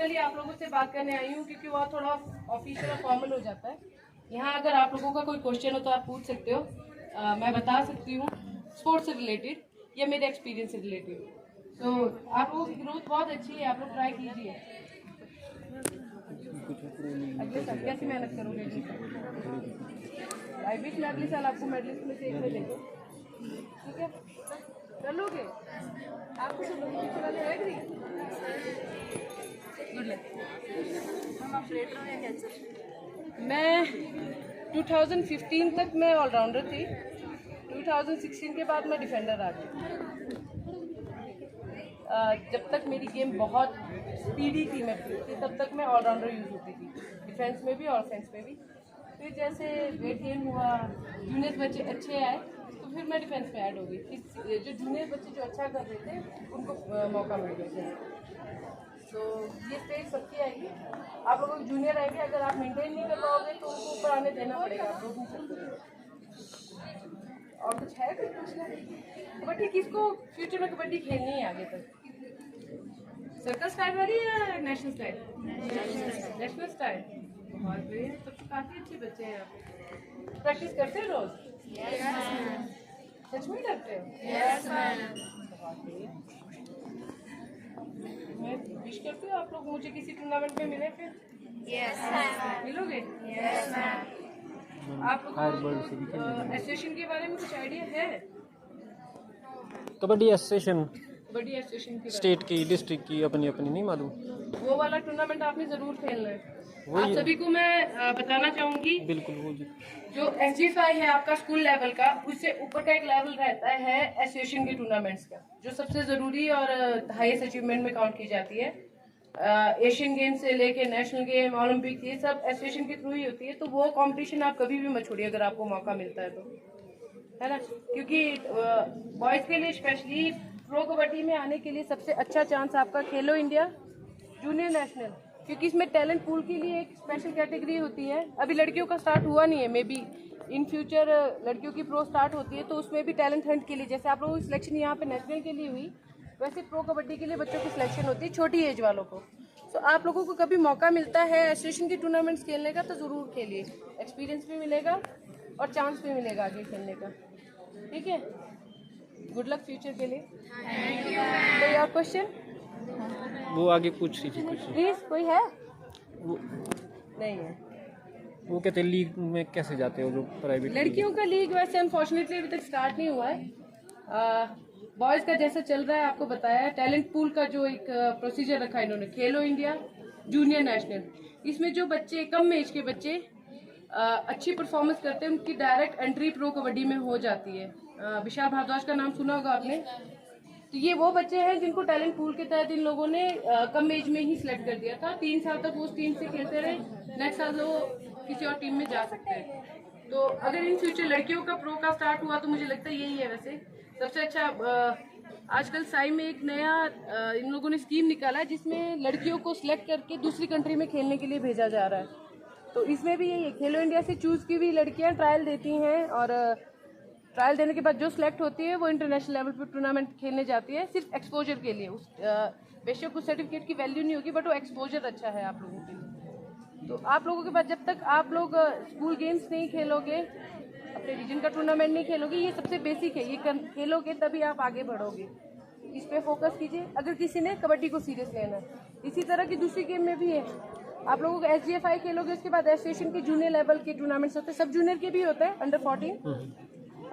Personally आप लोगों से बात करने आई हूँ क्योंकि वहाँ थोड़ा ऑफिशियल और फॉर्मल हो जाता है। यहाँ अगर आप लोगों का कोई क्वेश्चन हो तो आप पूछ सकते हो, मैं बता सकती हूँ स्पोर्ट्स से रिलेटेड या मेरे एक्सपीरियंस से रिलेटेड। तो आप लोगों की ग्रोथ बहुत अच्छी है, आप लोग ट्राई कीजिए। अगले साल कैसी मेहनत करोगे? आईबीएस में अगले साल आपको मेडलिस्ट में से एक में देखो, ठीक है? कर लोगे? आपको सब लोग चलाने आएगी? Good luck. हम आप रेट रहे हैं कैसे? मैं 2015 तक मैं ऑलराउंडर थी। 2016 के बाद मैं डिफेंडर आ गई। जब तक मेरी गेम बहुत स्पीडी थी मैं तब तक मैं ऑलराउंडर यूज़ होती थी, डिफेंस में भी और ऑफेंस में भी। फिर जैसे वेट गेन हुआ, जूनियर बच्चे अच्छे आए तो फिर मैं डिफेंस में ऐड हो गई। जो जूनियर बच्चे जो अच्छा कर रहे थे उनको मौका मिल गया। तो ये स्टेज सबकी आएगी, आप लोगों की जूनियर आएंगे, अगर आप मेंटेन नहीं कर पाओगे तो उनको ऊपर आने देना पड़ेगा, आप लोग नहीं सकते। और कुछ है कुछ पूछना? कबड्डी किसको फ्यूचर में कबड्डी खेलनी है आगे तक? सर्कल स्टाइल वाली या नेशनल स्टाइल? National style. बहुत बढ़िया, तब तो काफी अच्छे बच्चे हैं आप। प्रैक्टिस करते हो रोज? सच में करते हो? Yes ma'am. मैं विश करती हूँ आप लोग मुझे किसी टूर्नामेंट में मिले फिर। Yes ma'am. मिलोगे? Yes ma'am. आप लोगों एसोसिएशन के बारे में कुछ आइडिया है? कबड्डी एसोसिएशन, कबड्डी एसोसिएशन की स्टेट की, डिस्ट्रिक्ट की, अपनी अपनी नहीं मालूम। वो वाला टूर्नामेंट आपने जरूर खेलना है। आप है। सभी को मैं बताना चाहूंगी, बिल्कुल वो जो SG5 है आपका स्कूल लेवल का, उससे ऊपर का एक लेवल रहता है एसोसिएशन के टूर्नामेंट्स का, जो सबसे जरूरी और हाईएस्ट अचीवमेंट में काउंट की जाती है। एशियन गेम से लेके नेशनल गेम, ओलंपिक, ये सब एसोसिएशन के थ्रू ही होती है। तो वो कंपटीशन आप कभी भी मत छोड़िए अगर आपको मौका मिलता है तो, है ना? क्योंकि बॉयज के लिए स्पेशली प्रो कबड्डी में आने के लिए सबसे अच्छा चांस आपका खेलो इंडिया जूनियर नेशनल, क्योंकि इसमें टैलेंट पूल के लिए एक स्पेशल कैटेगरी होती है। अभी लड़कियों का स्टार्ट हुआ नहीं है, मे बी इन फ्यूचर लड़कियों की प्रो स्टार्ट होती है तो उसमें भी टैलेंट हंट के लिए, जैसे आप लोगों की सिलेक्शन यहाँ पे नेशनल के लिए हुई, वैसे प्रो कबड्डी के लिए बच्चों की सिलेक्शन होती है छोटी एज वालों को। तो आप लोगों को कभी मौका मिलता है एसोसिएशन के टूर्नामेंट्स खेलने का तो ज़रूर खेलिए, एक्सपीरियंस भी मिलेगा और चांस भी मिलेगा आगे खेलने का, ठीक है? गुड लक फ्यूचर के लिए। कोई और क्वेश्चन? वो आगे पूछ रही थी कुछ। प्लीज, कोई है? वो नहीं है। वो कहते हैं लीग में कैसे जाते हो जो प्राइवेट लड़कियों का लीग वैसे अनफॉर्चुनेटली अभी तक स्टार्ट नहीं हुआ है। बॉयज का जैसा चल रहा है आपको बताया है। टैलेंट पूल का जो एक प्रोसीजर रखा है इन्होंने, खेलो इंडिया जूनियर नेशनल, इसमें जो बच्चे कम एज के बच्चे अच्छी परफॉर्मेंस करते हैं उनकी डायरेक्ट एंट्री प्रो कबड्डी में हो जाती है। विशाल भारद्वाज का नाम सुना होगा आपने। तो ये वो बच्चे हैं जिनको टैलेंट पूल के तहत इन लोगों ने कम एज में ही सिलेक्ट कर दिया था। 3 साल तक वो उस टीम से खेलते रहे, नेक्स्ट साल वो किसी और टीम में जा सकते हैं। तो अगर इन फ्यूचर लड़कियों का प्रो का स्टार्ट हुआ तो मुझे लगता है यही है वैसे सबसे अच्छा। आजकल साई में एक नया इन लोगों ने स्कीम निकाला है जिसमें लड़कियों को सिलेक्ट करके दूसरी कंट्री में खेलने के लिए भेजा जा रहा है। तो इसमें भी यही है, खेलो इंडिया से चूज की हुई लड़कियां ट्रायल देती हैं और ट्रायल देने के बाद जो सिलेक्ट होती है वो इंटरनेशनल लेवल पर टूर्नामेंट खेलने जाती है, सिर्फ एक्सपोजर के लिए। बेशक उस सर्टिफिकेट की वैल्यू नहीं होगी बट वो एक्सपोजर अच्छा है आप लोगों के लिए। तो आप लोगों के पास जब तक आप लोग स्कूल गेम्स नहीं खेलोगे, अपने रीजन का टूर्नामेंट नहीं खेलोगे, ये सबसे बेसिक है, ये खेलोगे तभी आप आगे बढ़ोगे। इस पे फोकस कीजिए अगर किसी ने कबड्डी को सीरियस लेना है। इसी तरह की दूसरी गेम में भी है, आप लोगों को SGFI खेलोगे उसके बाद एसोसिएशन के जूनियर लेवल के टूर्नामेंट्स होते हैं, सब जूनियर के भी होता है, अंडर 14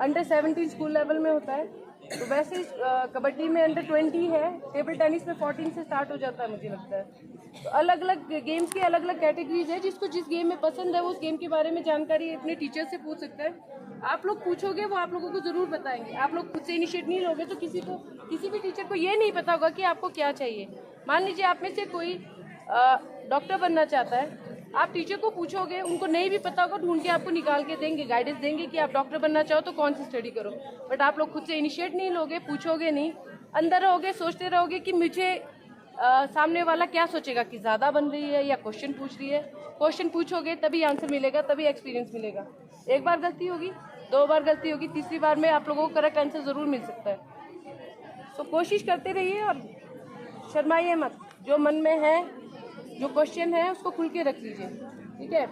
अंडर 17 स्कूल लेवल में होता है। तो वैसे कबड्डी में अंडर 20 है, टेबल टेनिस में 14 से स्टार्ट हो जाता है मुझे लगता है। तो अलग अलग गेम्स की अलग अलग कैटेगरीज है, जिसको जिस गेम में पसंद है वो उस गेम के बारे में जानकारी अपने टीचर से पूछ सकता है। आप लोग पूछोगे वो आप लोगों को जरूर बताएंगे। आप लोग खुद से इनिशिएट नहीं लोगे तो किसी भी टीचर को ये नहीं पता होगा कि आपको क्या चाहिए। मान लीजिए आप में से कोई डॉक्टर बनना चाहता है, आप टीचर को पूछोगे, उनको नहीं भी पता होगा, ढूंढ के आपको निकाल के देंगे, गाइडेंस देंगे कि आप डॉक्टर बनना चाहो तो कौन सी स्टडी करो। बट आप लोग खुद से इनिशिएट नहीं लोगे, पूछोगे नहीं, अंदर रहोगे, सोचते रहोगे कि मुझे सामने वाला क्या सोचेगा कि ज्यादा बन रही है या क्वेश्चन पूछ रही है। क्वेश्चन पूछोगे तभी आंसर मिलेगा, तभी एक्सपीरियंस मिलेगा। एक बार गलती होगी, 2 बार गलती होगी, तीसरी बार में आप लोगों को करेक्ट आंसर जरूर मिल सकता है। तो कोशिश करते रहिए और शर्माइए मत, जो मन में है जो क्वेश्चन है उसको खुल के रख लीजिए, ठीक है।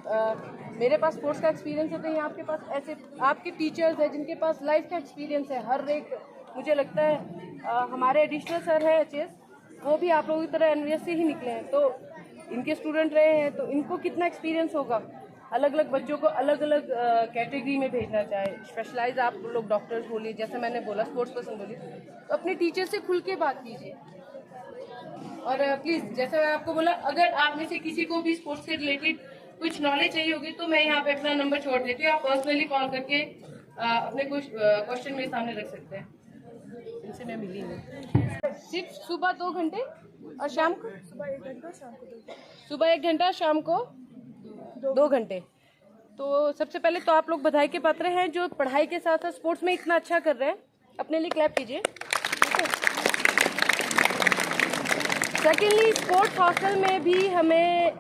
मेरे पास स्पोर्ट्स का एक्सपीरियंस है, तो यहाँ आपके पास ऐसे आपके टीचर्स हैं जिनके पास लाइफ का एक्सपीरियंस है। हर एक मुझे लगता है हमारे एडिशनल सर है एचएस, वो भी आप लोगों की तरह एनवीएस से ही निकले हैं, तो इनके स्टूडेंट रहे हैं, तो इनको कितना एक्सपीरियंस होगा। अलग अलग बच्चों को अलग अलग कैटेगरी में भेजना चाहे, स्पेशलाइज आप लोग डॉक्टर्स बोलिए, जैसे मैंने बोला स्पोर्ट्स पर्सन बोलिए, तो अपने टीचर से खुल के बात कीजिए। और प्लीज़, जैसे मैं आपको बोला, अगर आप में से किसी को भी स्पोर्ट्स से रिलेटेड कुछ नॉलेज चाहिए होगी तो मैं यहाँ पे अपना नंबर छोड़ देती हूँ, आप पर्सनली कॉल करके अपने कुछ क्वेश्चन मेरे सामने रख सकते हैं। इनसे मैं मिली नहीं। सिर्फ सुबह 2 घंटे और शाम को सुबह 1 घंटा, शाम को 2 घंटे। तो सबसे पहले तो आप लोग बधाई के पात्र हैं जो पढ़ाई के साथ साथ स्पोर्ट्स में इतना अच्छा कर रहे हैं, अपने लिए क्लैप कीजिए। सेकेंडली, स्पोर्ट्स हॉस्टल में भी हमें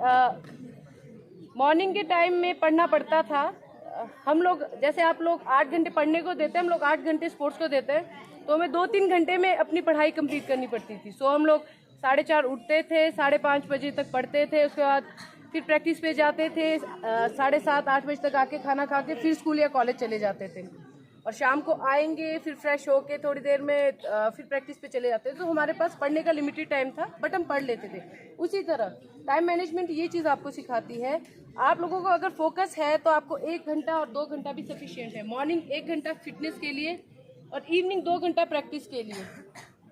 मॉर्निंग के टाइम में पढ़ना पड़ता था। हम लोग, जैसे आप लोग 8 घंटे पढ़ने को देते हैं, हम लोग 8 घंटे स्पोर्ट्स को देते हैं, तो हमें 2-3 घंटे में अपनी पढ़ाई कंप्लीट करनी पड़ती थी। सो हम लोग 4:30 उठते थे, 5:30 बजे तक पढ़ते थे, उसके बाद फिर प्रैक्टिस पे जाते थे, 7:30-8 बजे तक आके खाना खा के फिर स्कूल या कॉलेज चले जाते थे, और शाम को आएंगे फिर फ्रेश होके थोड़ी देर में फिर प्रैक्टिस पे चले जाते थे। तो हमारे पास पढ़ने का लिमिटेड टाइम था, बट हम पढ़ लेते थे। उसी तरह टाइम मैनेजमेंट ये चीज़ आपको सिखाती है। आप लोगों को अगर फोकस है तो आपको 1 घंटा और 2 घंटा भी सफिशिएंट है। मॉर्निंग 1 घंटा फिटनेस के लिए और इवनिंग 2 घंटा प्रैक्टिस के लिए,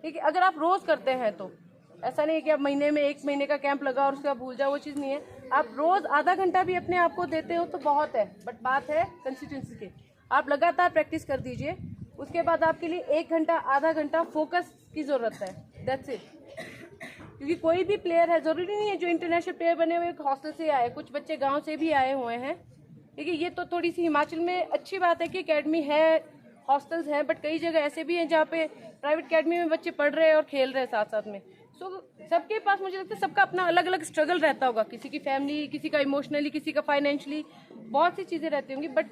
ठीक है। अगर आप रोज़ करते हैं तो ऐसा नहीं है कि आप महीने में 1 महीने का कैंप लगा और उसके बाद भूल जाओ, वो चीज़ नहीं है। आप रोज़ आधा घंटा भी अपने आप को देते हो तो बहुत है, बट बात है कंसिस्टेंसी की। आप लगातार प्रैक्टिस कर दीजिए, उसके बाद आपके लिए 1 घंटा आधा घंटा फोकस की ज़रूरत है, दैट्स इट। क्योंकि कोई भी प्लेयर है, ज़रूरी नहीं है जो इंटरनेशनल प्लेयर बने हुए हॉस्टल से आए, कुछ बच्चे गांव से भी आए हुए हैं, ठीक है। ये तो थोड़ी सी हिमाचल में अच्छी बात है कि एकेडमी है, हॉस्टल्स हैं, बट कई जगह ऐसे भी हैं जहाँ पे प्राइवेट एकेडमी में बच्चे पढ़ रहे हैं और खेल रहे हैं साथ साथ में। सो सबके पास मुझे लगता है सबका अपना अलग अलग स्ट्रगल रहता होगा, किसी की फैमिली, किसी का इमोशनली, किसी का फाइनेंशियली, बहुत सी चीज़ें रहती होंगी, बट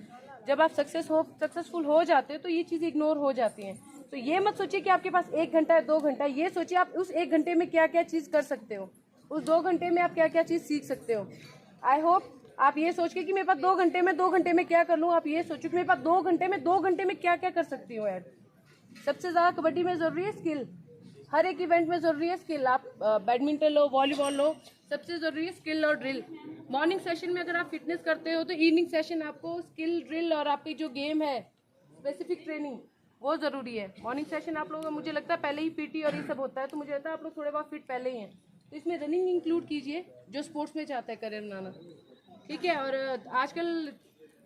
जब आप सक्सेसफुल हो जाते हो तो ये चीज़ इग्नोर हो जाती हैं। तो ये मत सोचिए कि आपके पास 1 घंटा है 2 घंटा, ये सोचिए आप उस 1 घंटे में क्या क्या चीज़ कर सकते हो, उस 2 घंटे में आप क्या क्या चीज़ सीख सकते हो। आई होप आप ये सोच के कि मेरे पास 2 घंटे में 2 घंटे में क्या कर लूँ, आप ये सोचो कि मेरे पास 2 घंटे में 2 घंटे में क्या क्या कर सकती हो। यार सबसे ज़्यादा कबड्डी में ज़रूरी है स्किल, हर एक इवेंट में ज़रूरी है स्किल। आप बैडमिंटन लो, वॉलीबॉल लो, सबसे ज़रूरी है स्किल और ड्रिल। मॉर्निंग सेशन में अगर आप फिटनेस करते हो तो इवनिंग सेशन आपको स्किल, ड्रिल और आपकी जो गेम है स्पेसिफिक ट्रेनिंग, वो ज़रूरी है। मॉर्निंग सेशन आप लोग, मुझे लगता है पहले ही पीटी और ये सब होता है, तो मुझे लगता है आप लोग थोड़े बहुत फिट पहले ही हैं, तो इसमें रनिंग इंक्लूड कीजिए जो स्पोर्ट्स में चाहता है करियर बनाना, ठीक है। और आजकल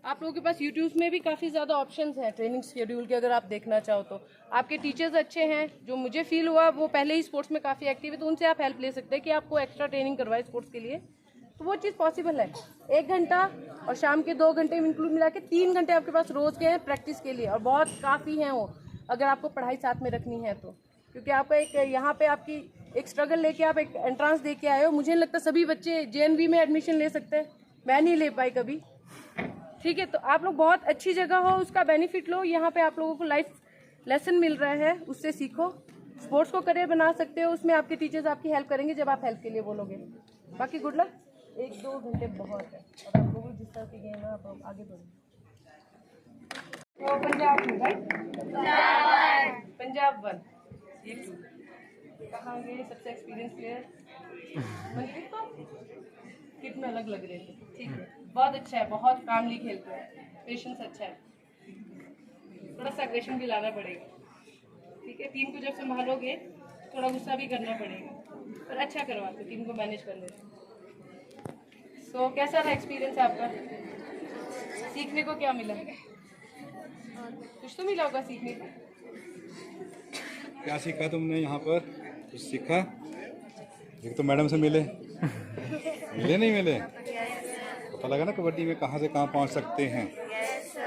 आप लोगों के पास यूट्यूब में भी काफ़ी ज़्यादा ऑप्शंस हैं ट्रेनिंग शेड्यूल के, अगर आप देखना चाहो तो। आपके टीचर्स अच्छे हैं, जो मुझे फील हुआ वो पहले ही स्पोर्ट्स में काफ़ी एक्टिव है, तो उनसे आप हेल्प ले सकते हैं कि आपको एक्स्ट्रा ट्रेनिंग करवाए स्पोर्ट्स के लिए, तो वो चीज़ पॉसिबल है। 1 घंटा और शाम के 2 घंटे इंक्लूड मिला के 3 घंटे आपके पास रोज़ के हैं प्रैक्टिस के लिए, और बहुत काफ़ी हैं वो, अगर आपको पढ़ाई साथ में रखनी है तो। क्योंकि आपका एक यहाँ पे आपकी एक स्ट्रगल लेके आप एक एंट्रांस दे के आए हो। मुझे नहीं लगता सभी बच्चे जेएनवी में एडमिशन ले सकते हैं, मैं नहीं ले पाई कभी, ठीक है। तो आप लोग बहुत अच्छी जगह हो, उसका बेनिफिट लो। यहाँ पे आप लोगों को लाइफ लेसन मिल रहा है, उससे सीखो। स्पोर्ट्स को करियर बना सकते हो, उसमें आपके टीचर्स आपकी हेल्प करेंगे जब आप हेल्प के लिए बोलोगे। बाकी गुड लक। 1-2 घंटे बहुत है, और आप लोग जिस तरह की गेम है आप आगे बढ़ो। तो पंजाब 2 राइट, पंजाब 1, ये 2 कहाँ गए सबसे एक्सपीरियंस प्लेयर? मनप्रीत तो किट में अलग लग रहे थे, ठीक है। बहुत अच्छा है, बहुत कामली खेलते हैं, पेशेंस अच्छा है, थोड़ा सा एग्रेशन भी लाना पड़ेगा, ठीक है। टीम को जब संभालोगे थोड़ा गुस्सा भी करना पड़ेगा, पर अच्छा करवाते, टीम को मैनेज कर लेते। सो कैसा था एक्सपीरियंस आपका? सीखने को क्या मिला? कुछ तो मिला होगा सीखने को। क्या सीखा तुमने यहाँ पर? कुछ सीखा? एक तो मैडम से मिले नहीं मिले, पता लगा ना कबड्डी में कहाँ से कहाँ पहुँच सकते हैं,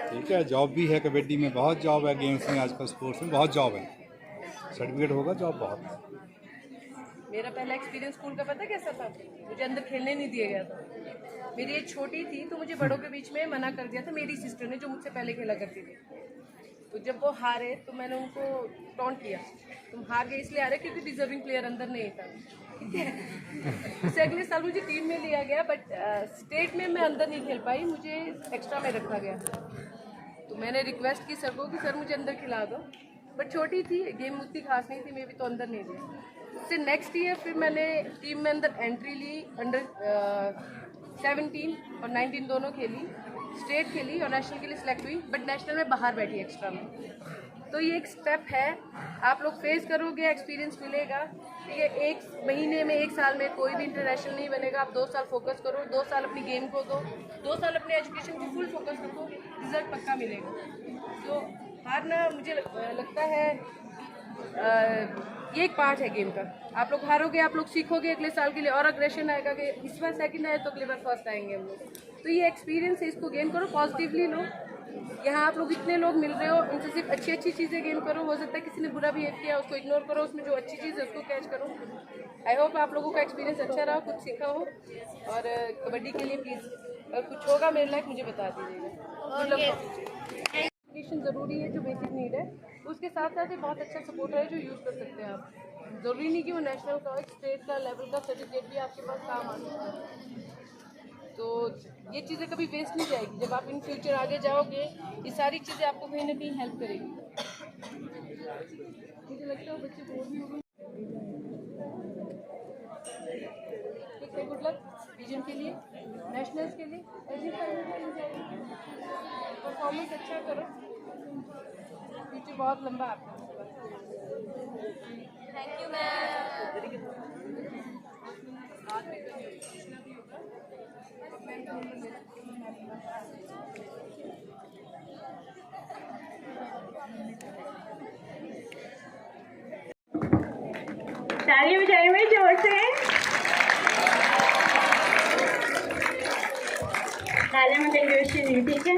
ठीक है। जॉब भी है कबड्डी में, बहुत जॉब है गेम्स में, आजकल स्पोर्ट्स में बहुत जॉब है, सर्टिफिकेट होगा, जॉब बहुत है। मेरा पहला एक्सपीरियंस स्कूल का पता कैसा था? मुझे अंदर खेलने नहीं दिया गया था। मेरी एक छोटी थी तो मुझे बड़ों के बीच में मना कर दिया था, मेरी सिस्टर ने जो मुझसे पहले खेला करती थी। तो जब वो हारे तो मैंने उनको टॉन्ट किया, तुम हार गए इसलिए हारे क्योंकि डिजर्विंग प्लेयर अंदर नहीं था, ठीक है। उससे अगले साल मुझे टीम में लिया गया, बट स्टेट में मैं अंदर नहीं खेल पाई, मुझे एक्स्ट्रा में रखा गया। तो मैंने रिक्वेस्ट की सर को कि सर मुझे अंदर खिला दो, बट छोटी थी गेम, उतनी खास नहीं थी, मैं भी तो अंदर नहीं दिया। उससे नेक्स्ट ईयर फिर मैंने टीम में अंदर एंट्री ली, अंडर 17 और 19 दोनों खेली, स्टेट खेली और नेशनल के लिए सिलेक्ट हुई, बट नेशनल में बाहर बैठी एक्स्ट्रा में। तो ये एक स्टेप है, आप लोग फेस करोगे, एक्सपीरियंस मिलेगा, ठीक है। 1 महीने में 1 साल में कोई भी इंटरनेशनल नहीं बनेगा, आप 2 साल फोकस करो, 2 साल अपनी गेम को दो, 2 साल अपने एजुकेशन को फुल फोकस रखो, रिजल्ट पक्का मिलेगा। तो हारना मुझे लगता है ये एक पार्ट है गेम का। आप लोग हारोगे, आप लोग सीखोगे, अगले साल के लिए और अग्रेशन आएगा कि इस बार सेकंड आए तो अगले बार फर्स्ट आएंगे हम लोग। तो ये एक्सपीरियंस है, इसको गेन करो, पॉजिटिवली लो। यहाँ आप लोग इतने लोग मिल रहे हो, उनसे सिर्फ अच्छी अच्छी चीज़ें गेन करो। हो सकता है किसी ने बुरा बिहेव किया, उसको इग्नोर करो, उसमें जो अच्छी चीज़ है उसको कैच करो। आई होप आप लोगों का एक्सपीरियंस अच्छा रहा, कुछ सीखा हो। और कबड्डी के लिए प्लीज़ अगर कुछ होगा मेरे लाइक मुझे बता दीजिएगा। एजुकेशन ज़रूरी है, जो बेसिक नीड है, उसके साथ साथ ही बहुत अच्छा सपोर्टर है जो यूज़ कर सकते हैं आप। ज़रूरी नहीं कि वो नेशनल का, एक स्टेट का लेवल का सर्टिफिकेट भी आपके पास काम आ सकता है। तो ये चीज़ें कभी वेस्ट नहीं जाएगी, जब आप इन फ्यूचर आगे जाओगे ये सारी चीज़ें आपको कहीं ना कहीं हेल्प करेगी। मुझे लगता है बच्चे बोर भी होंगे। ठीक है, गुड लक रीजन के लिए, नेशनल्स के लिए, ऐसी परफॉर्मेंस अच्छा करो, फ्यूचर बहुत लंबा है आपका। Thank you ma'am. ताली बजाइए जोर से। तालियां बजाइए, ठीक है।